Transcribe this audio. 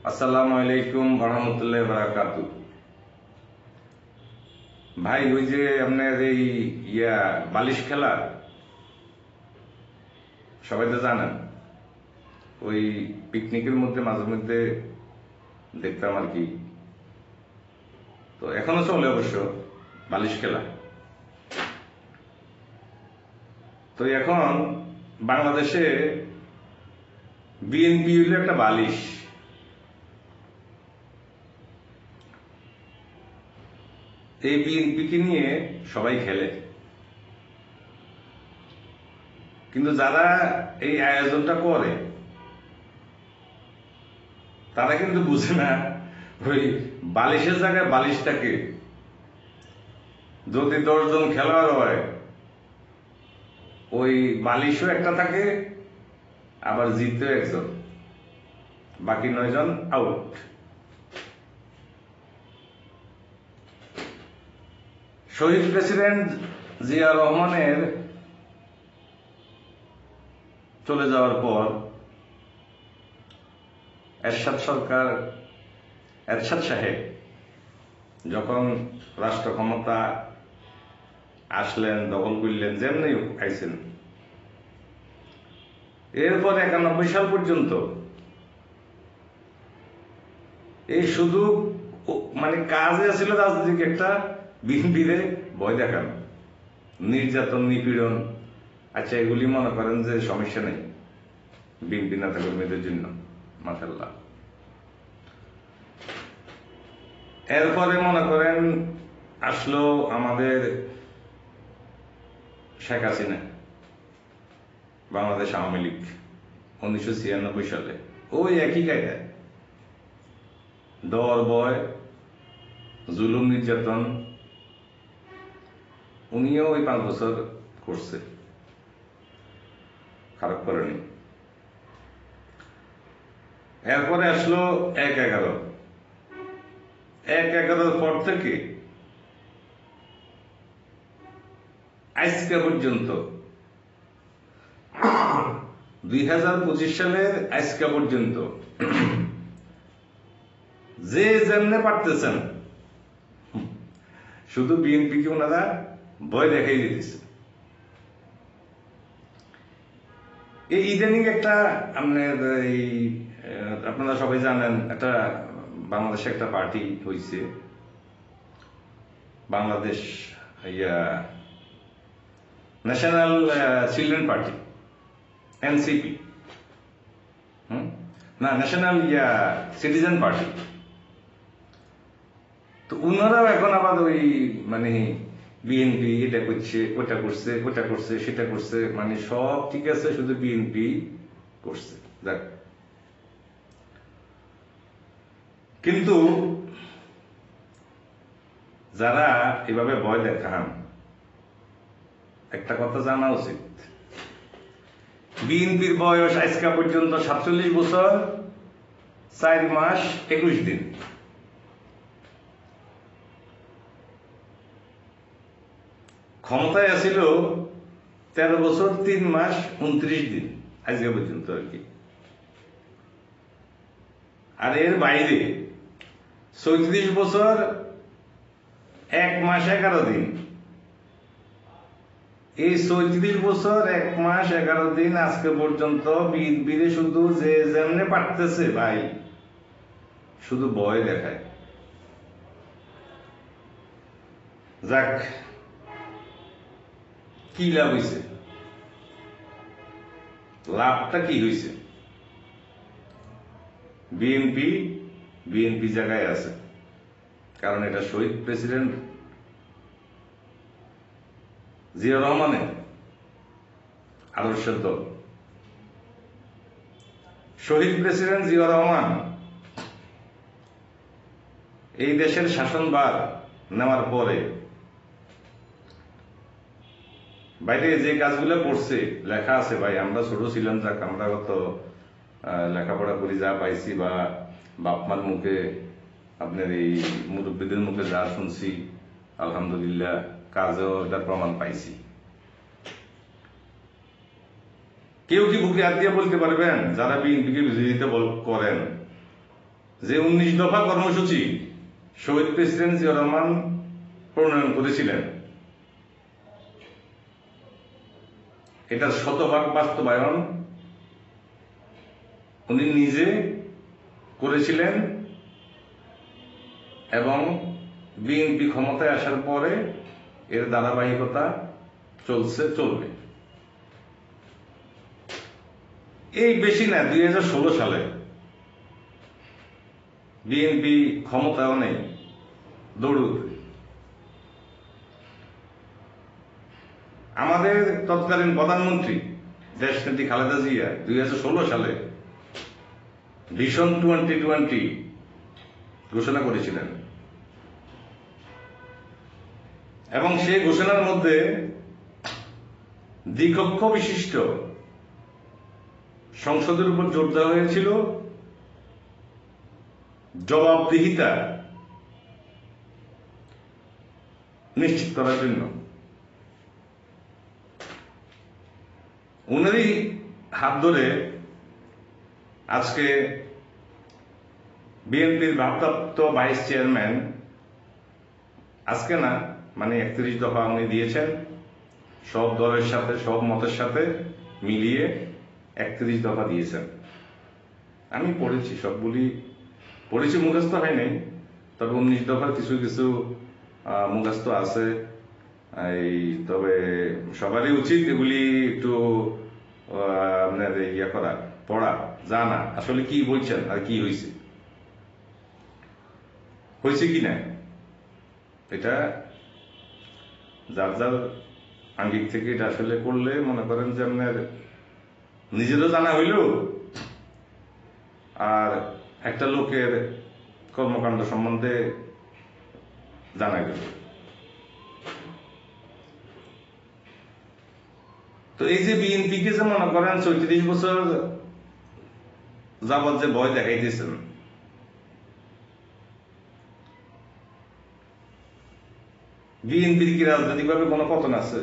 আসসালামু আলাইকুম ওয়া বারাকাতু। ভাই ওই যে আপনার এই বালিশ খেলা সবাই তো জানেন, ওই পিকনিকের মধ্যে মাঝে মধ্যে দেখতাম আর কি। তো এখনো চলে অবশ্য বালিশ খেলা। তো এখন বাংলাদেশে বিএনপি হইল একটা বালিশ। এই বিএনপিকে নিয়ে সবাই খেলে, কিন্তু যারা এই আয়োজনটা করে তারা কিন্তু বুঝে না ওই বালিশের জায়গায় বালিশটাকে। যদি 10 জন খেলোয়াড় হয়, ওই বালিশও একটা থাকে, আবার জিততেও একজন, বাকি 9 জন আউট। শহীদ প্রেসিডেন্ট জিয়া রহমানের চলে যাওয়ার পর এরশাদ সাহেব যখন রাষ্ট্র ক্ষমতা আসলেন, দখল করলেন, যেমনি আইছেন, এরপর 91 সাল পর্যন্ত এই শুধু মানে কাজে ছিল রাজনৈতিক একটা বিএনপিরে ভয় দেখানো, নির্যাতন, নিপীড়ন। আচ্ছা, এগুলি মনে করেন যে সমস্যা নেই বিএনপি নেতা কর্মীদের জন্য, মাশাআল্লাহ। এরপরে মনে করেন আসলো আমাদের শেখ হাসিনা, বাংলাদেশ আওয়ামী লীগ 1996 সালে। ওই একই কায়দায় দর বয়, জুলুম, নির্যাতন। উনিও ওই 5 বছর করছে, খারাপ করেনি। এরপরে আসলো 1/11 পর থেকে আজকে পর্যন্ত 2025 সালের আজকে পর্যন্ত যে যেমনে পারতেছেন শুধু বিএনপিকে ওনারা ভয় দেখাই দিতেছে। এই ইদানিং একটা আপনারা সবাই জানেন, একটা বাংলাদেশে একটা পার্টি হয়েছে, Bangladesh national children party, NCP, না ন্যাশনাল সিটিজেন পার্টি। তো ওনারাও এখন আবার ওই মানে বিএনপি এটা করছে, ওটা করছে, ওটা করছে, সেটা করছে, মানে সব ঠিক আছে, শুধু বিএনপি করছে। দেখ, কিন্তু যারা এভাবে ভয় দেখান, একটা কথা জানা উচিত, বিএনপির বয়স আজকা পর্যন্ত 47 বছর 4 মাস 21 দিন। ক্ষমতায় আছিল 13 বছর 3 মাস 29 দিন আজকে পর্যন্ত আর কি। আর এর বাইরে 34 বছর 1 মাস 11 দিন। এই 34 বছর 1 মাস 11 দিন আজকে পর্যন্ত বিএনপিরে শুধু যে যেমনে পারতেছে ভাই, শুধু ভয় দেখায়। যাক, কি লাভ হয়েছে? লাভটা কি হয়েছে? বিএনপি জায়গায় আছে, কারণ এটা শহীদ প্রেসিডেন্ট জিয়া রহমানের আদর্শের দল। শহীদ প্রেসিডেন্ট জিয়া রহমান এই দেশের শাসনভার নেওয়ার পরে বাইরে যে কাজগুলো করছে, লেখা আছে ভাই, আমরা ছোট ছিলাম, যাক আমরা কত লেখাপড়া করি, যা পাইছি বা বাপমার মুখে, আপনার এই মুরব্বীদের মুখে যা শুনছি, আলহামদুলিল্লাহ কাজেও এটার প্রমাণ পাইছি। কেউ কি বুকে হাত দিয়ে বলতে পারবেন যারা বিএনপিকে বিরোধিতা করেন যে 19 দফা কর্মসূচি শহীদ প্রেসিডেন্ট জিয়া রহমান প্রণয়ন করেছিলেন, এটার শতভাগ বাস্তবায়ন উনি নিজে করেছিলেন এবং বিএনপি ক্ষমতায় আসার পরে এর ধারাবাহিকতা চলবে। এই বেশি না, 2016 সালে বিএনপি ক্ষমতাও নেই, দৌড়ে উঠবে। আমাদের তৎকালীন প্রধানমন্ত্রী দেশনেত্রী খালেদা জিয়া 2016 সালে ভিশন 2020 ঘোষণা করেছিলেন এবং সেই ঘোষণার মধ্যে দ্বিকক্ষ বিশিষ্ট সংসদের উপর জোর দেওয়া হয়েছিল জবাবদিহিতা নিশ্চিত করার জন্য। উনারই হাত ধরে আজকে বিএনপির ভারপ্রাপ্ত ভাইস চেয়ারম্যান, আজকে না মানে 31 দফা উনি দিয়েছেন, সব দলের সাথে সব মতের সাথে মিলিয়ে 31 দফা দিয়েছেন। আমি পড়েছি, সবগুলি পড়েছি, মুখস্থ হয় নাই, তবে 19 দফার কিছু কিছু মুখস্থ আছে। তবে সবারই উচিত এগুলি একটু আপনার ইয়া করা, পড়া, জানা আসলে কি বলছেন আর কি হয়েছে কি না, এটা যার যার আঙ্গিক থেকে এটা আসলে করলে মনে করেন যে আপনার নিজেরও জানা হইল আর একটা লোকের কর্মকাণ্ড সম্বন্ধে জানা গেল। তো এই যে বিএনপি কে যে মনে করেন 34 বছর যাবৎ যে ভয় দেখাইতেছেন, বিএনপির কি রাজনৈতিকভাবে কোনো পতন আছে?